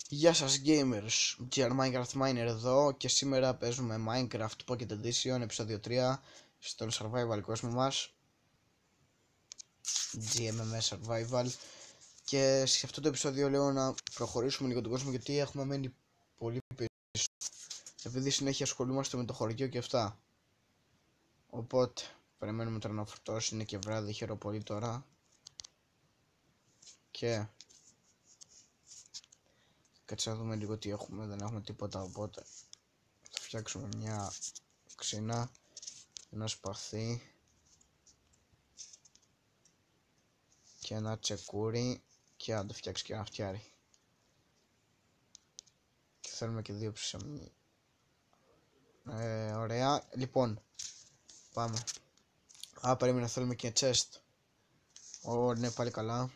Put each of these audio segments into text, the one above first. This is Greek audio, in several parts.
Γεια σας gamers, GR Minecraft Miner εδώ και σήμερα παίζουμε Minecraft Pocket Edition επεισόδιο 3 στον survival κόσμο μας, GMMS Survival, και σε αυτό το επεισόδιο λέω να προχωρήσουμε λίγο τον κόσμο γιατί έχουμε μένει πολύ πίσω επειδή συνέχεια ασχολούμαστε με το χωριό και αυτά. Οπότε περιμένουμε τώρα να φορτώσει, είναι και βράδυ, χαίρομαι πολύ τώρα και κάτσε να δούμε λίγο τι έχουμε. Δεν έχουμε τίποτα, οπότε θα φτιάξουμε μια ξύνα, ένα σπαθί και ένα τσεκούρι και να το φτιάξει και ένα φτιάρι. Και θέλουμε και δύο ψωμί. Ωραία, λοιπόν πάμε. Περίμενα, θέλουμε και chest. Ναι, πάλι καλά.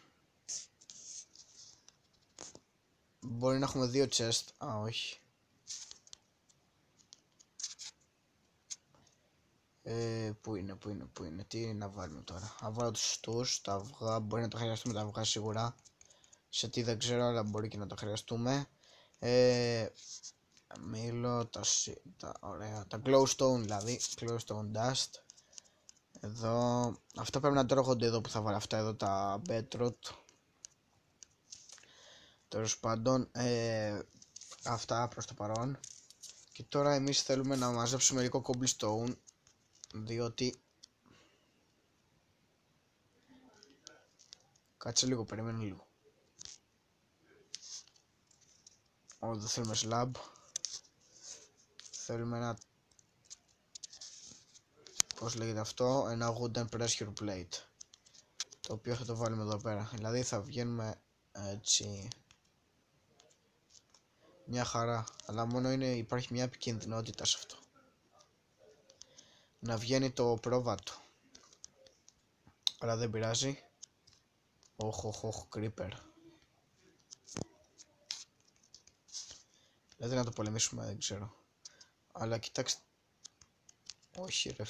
Μπορεί να έχουμε δύο chest. Όχι. Πού είναι, τι να βάλουμε τώρα. Να βάλω τους στούς, τα αυγά, μπορεί να τα χρειαστούμε τα αυγά σίγουρα. Σε τι δεν ξέρω, αλλά μπορεί και να τα χρειαστούμε. Μήλο, ωραία, τα glowstone δηλαδή, glowstone dust. Εδώ, αυτά πρέπει να τρώγονται εδώ που θα βάλω αυτά εδώ, τα bedrock. Τέλος πάντων, αυτά προς το παρόν. Και τώρα εμείς θέλουμε να μαζέψουμε λίγο cobblestone, διότι κάτσε λίγο, περιμένω λίγο. Δεν θέλουμε slab. Θέλουμε ένα, πώς λέγεται αυτό, ένα wooden pressure plate, το οποίο θα το βάλουμε εδώ πέρα. Δηλαδή θα βγαίνουμε έτσι μια χαρά, αλλά μόνο υπάρχει μια επικινδυνότητα σε αυτό, να βγαίνει το πρόβατο, αλλά δεν πειράζει. Οχ, creeper. Δηλαδή να το πολεμήσουμε, δεν ξέρω, αλλά κοιτάξτε. Όχι ρε.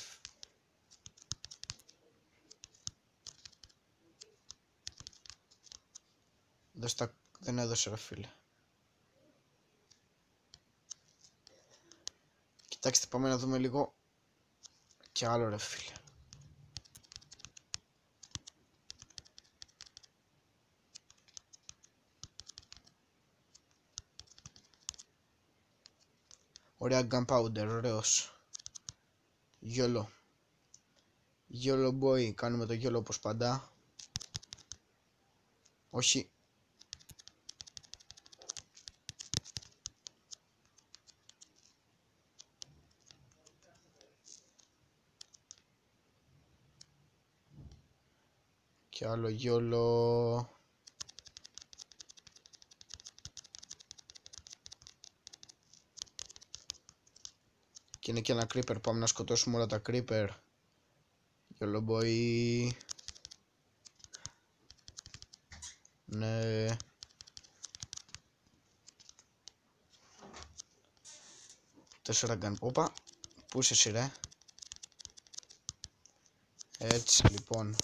Δεν έδωσε ρε φίλε. Κοιτάξτε, πάμε να δούμε λίγο και άλλο ρε φίλε. Ωραία gunpowder, ωραίος. YOLO boy, κάνουμε το YOLO όπως πάντα. Όχι. Και άλλο YOLO. Και είναι και ένα creeper, πάμε να σκοτώσουμε όλα τα creeper. YOLO boy. Ναι. Τέσσερα gun. Όπα, πού είσαι εσύ ρε. Έτσι λοιπόν.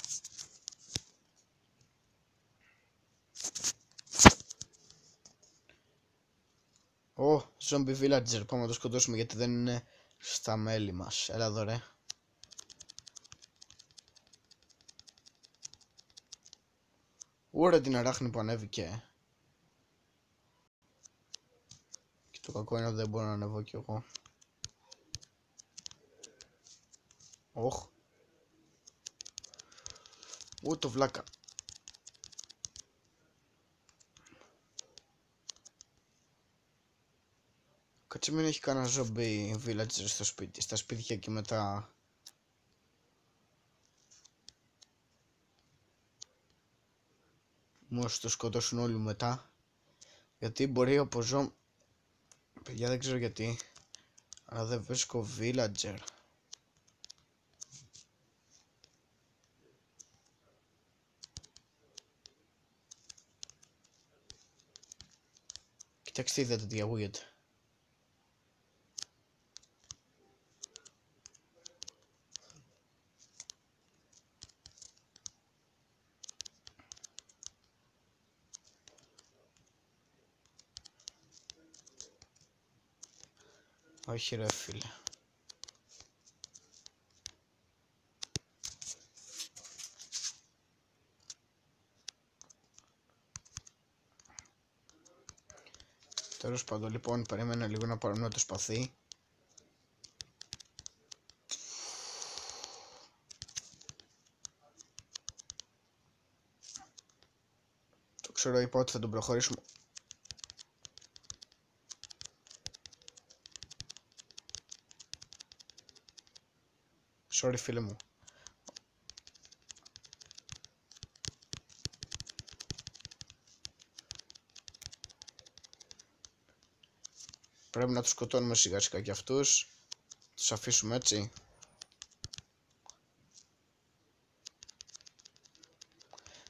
Zombie villager, πάμε να το σκοτώσουμε γιατί δεν είναι στα μέλη μας. Έλα εδώ ρε. Ωραία την αράχνη που ανέβηκε. Και το κακό είναι ότι δεν μπορώ να ανεβώ κι εγώ. Το βλάκα. Κάτσε, μην έχει κανένα zombie villager στο σπίτι, στα σπίτια και μετά. Μόλις το σκοτώσουν όλοι μετά. Γιατί μπορεί από παιδιά δεν ξέρω γιατί, αλλά δεν βρίσκω villager. Κοιτάξτε, είδατε τι ακούγεται. Όχι ρε φίλε. Τέλος πάντων, λοιπόν, περίμενα λίγο να πάρουμε το σπαθί. Το ξέρω, είπα ότι θα τον προχωρήσουμε. Sorry φίλε μου. Πρέπει να τους σκοτώνουμε σιγά σιγά κι αυτούς. Τους αφήσουμε έτσι.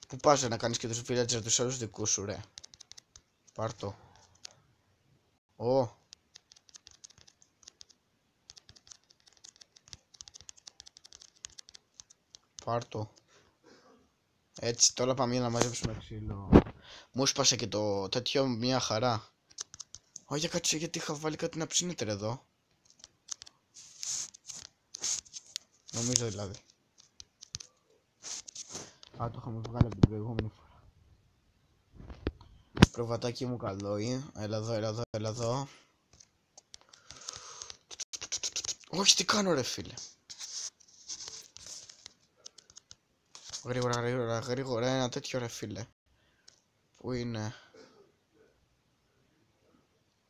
Πού πας να κάνεις και τους villager τους άλλους δικούς σου ρε. Πάρ' το. Ω. Πάρ' το. Έτσι, τώρα πάμε για να μαζέψουμε ξύλο. Μου σπάσε και το τέτοιο μια χαρά. Για κάτσε, γιατί είχα βάλει κάτι να ψήνεται ρε εδώ. Νομίζω δηλαδή. Το είχαμε βγάλει από την προηγούμενη φορά. Προβατάκι μου καλό είναι. Έλα εδώ, έλα εδώ, έλα εδώ. Όχι, τι κάνω ρε φίλε. Γρήγορα, γρήγορα, γρήγορα, ένα τέτοιο ρε φίλε. Πού είναι?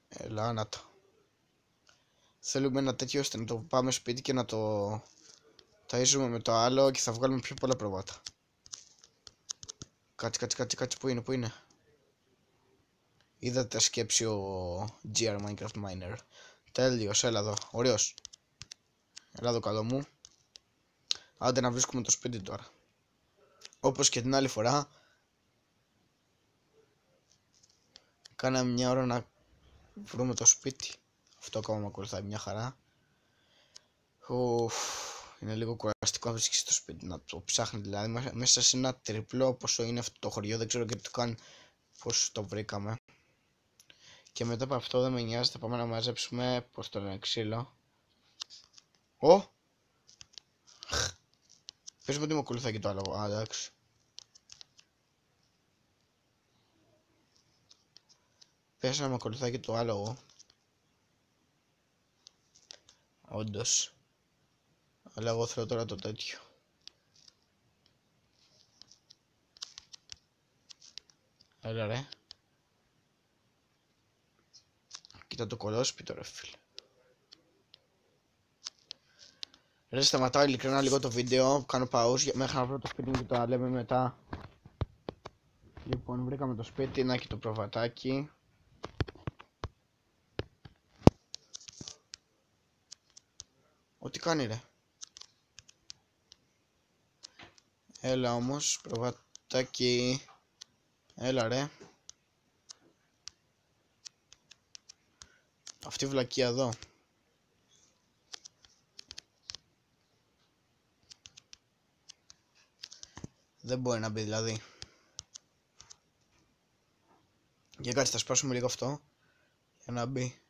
Έλα, να το. Θέλουμε ένα τέτοιο ώστε να το πάμε σπίτι και να το ταΐζουμε με το άλλο και θα βγάλουμε πιο πολλά προβάτα. Κάτσε, πού είναι, πού είναι? Είδατε σκέψη ο GR Minecraft Miner. Τέλειος, έλα εδώ, ωραίος. Έλα εδώ καλό μου. Άντε να βρίσκουμε το σπίτι τώρα. Όπως και την άλλη φορά. Κάναμε μια ώρα να βρούμε το σπίτι. Αυτό ακόμα με ακολουθάει μια χαρά. Είναι λίγο κουραστικό να βρίσκεις το σπίτι, να το ψάχνει δηλαδή. Μέσα σε ένα τριπλό πόσο είναι αυτό το χωριό, δεν ξέρω και το καν πώς το βρήκαμε. Και μετά από αυτό δεν με νοιάζει, θα πάμε να μαζέψουμε, πώς το λένε, ξύλο. Πες μου ότι με ακολουθάει και το άλογο, εντάξει. Πες να με ακολουθάει και το άλογο. Όντως. Αλλά εγώ θέλω τώρα το τέτοιο. Έλα ρε. Κοίτα το κολόσπιτο ρε φίλε. Ρε σταματάω ειλικρινά λίγο το βίντεο, κάνω pause μέχρι να βρω το σπίτι μου και το λέμε μετά. Λοιπόν, βρήκαμε το σπίτι, να και το προβατάκι. Τι κάνει ρε. Έλα όμως, προβατάκι. Έλα ρε. Αυτή η βλακεία εδώ. Δεν μπορεί να μπει δηλαδή. Για κάτσε, θα σπάσουμε λίγο αυτό για να μπει.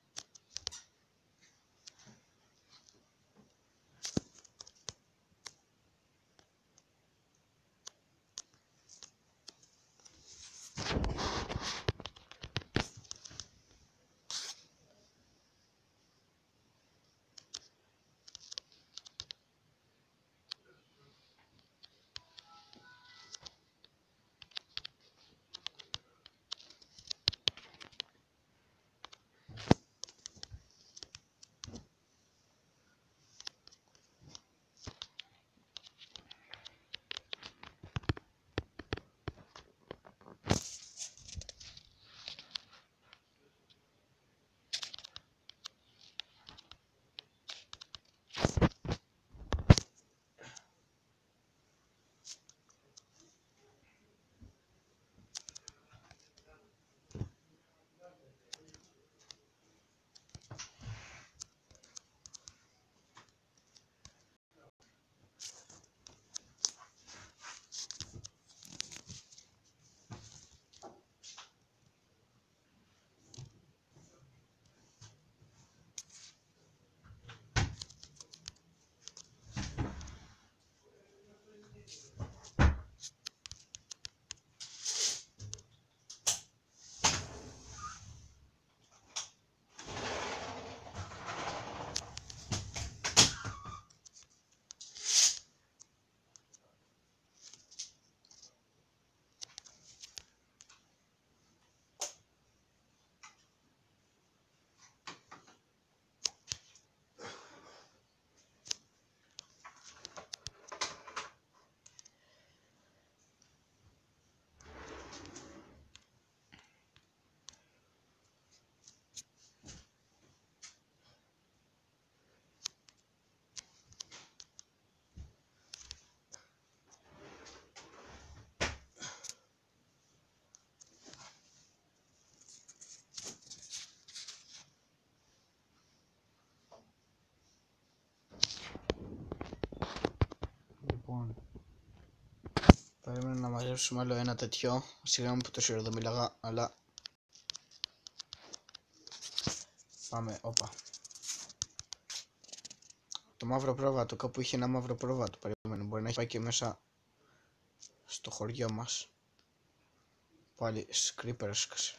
Περίμενα να μαζέψουμε άλλο ένα τέτοιο. Συγγνώμη που τόση ώρα δεν μίλαγα, αλλά... Πάμε, όπα. Το μαύρο πρόβατο, κάπου είχε ένα μαύρο πρόβατο. Περίμενε, μπορεί να έχει πάει και μέσα στο χωριό μας. Πάλι creeper έσκασε.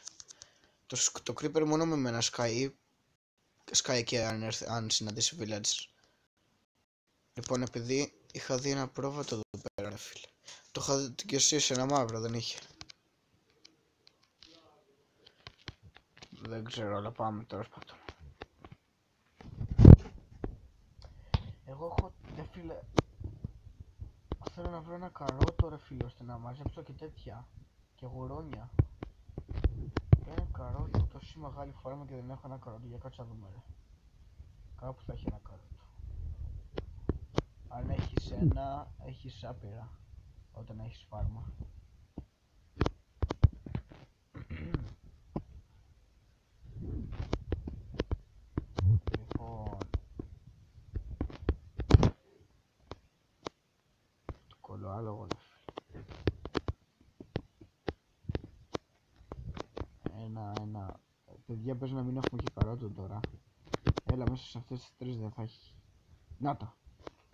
Το creeper μόνο με μένα σκάει. Σκάει και αν συναντήσει village. Λοιπόν, επειδή είχα δει ένα πρόβατο εδώ πέρα, ρε φίλε. Το είχα δει και εσύ σε ένα μαύρο, δεν είχε. Δεν ξέρω, αλλά πάμε τώρα σπάτω. Εγώ έχω, ρε φίλε, θέλω να βρω ένα καρότο, ρε φίλε, ώστε να μαζέψω και τέτοια. Και γουρόνια. Ένα καρότο, τόση μεγάλη φόρμα και δεν έχω ένα καρότο, για κάτσα δούμε, ρε. Κάπου θα έχει ένα καρότο. Αν έχεις ένα, έχεις άπειρα όταν έχεις φάρμα. Λοιπόν, το κολοάλογο, ρε φίλε. Ένα. Παιδιά, πες να μην έχουμε και καρότο τώρα. Έλα, μέσα σε αυτές τις τρεις δεν θα έχει.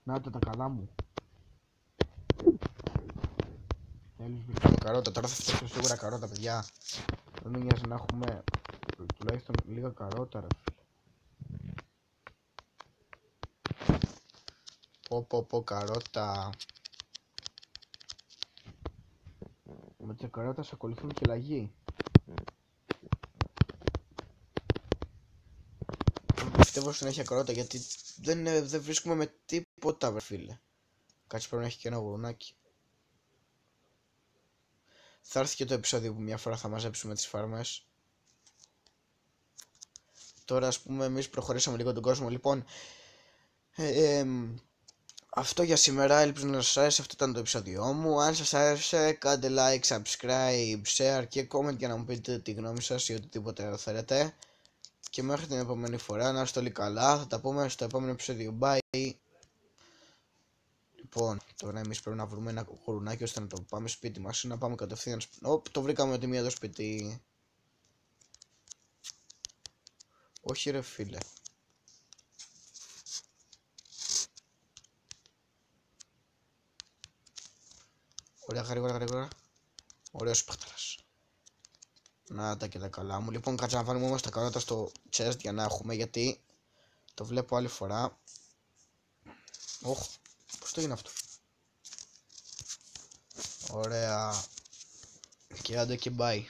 Να τα καλά μου. Τέλος, βρήκαμε καρότα. Τώρα θα φτιάξω σίγουρα καρότα, παιδιά. Δεν με νοιάζει να έχουμε τουλάχιστον λίγα καρότα, ρε φίλε. Πω καρότα. Με τις καρότας ακολουθούν και λαγί. Πιστεύω συνέχεια καρότα, γιατί δεν βρίσκουμε με τίποτα, βρε φίλε. Κάτσε, πρέπει να έχει και ένα γουρουνάκι. Θα έρθει και το επεισόδιο που μια φορά θα μαζέψουμε τις φάρμες. Τώρα, ας πούμε, εμείς προχωρήσαμε λίγο τον κόσμο. Λοιπόν, αυτό για σήμερα. Ελπίζω να σας άρεσε. Αυτό ήταν το επεισόδιό μου. Αν σας άρεσε, κάντε like, subscribe, share και comment για να μου πείτε τη γνώμη σας ή οτιδήποτε θέλετε. Και μέχρι την επόμενη φορά, να είστε όλοι καλά. Θα τα πούμε στο επόμενο επεισόδιο. Bye. Λοιπόν, τώρα εμείς πρέπει να βρούμε ένα γουρουνάκι ώστε να το πάμε σπίτι μας ή να πάμε κατευθείαν σπίτι. Το βρήκαμε ότι μία εδώ σπίτι. Όχι, ρε φίλε. Ωραία, γρήγορα. Ωραίος παιχταράς. Να τα και τα καλά μου. Λοιπόν, κάτσε να βάλουμε όμως τα καρότα στο chest για να έχουμε, γιατί το βλέπω άλλη φορά. Ωχ, πώς το έγινε αυτό. Ωραία. Και άντε και bye.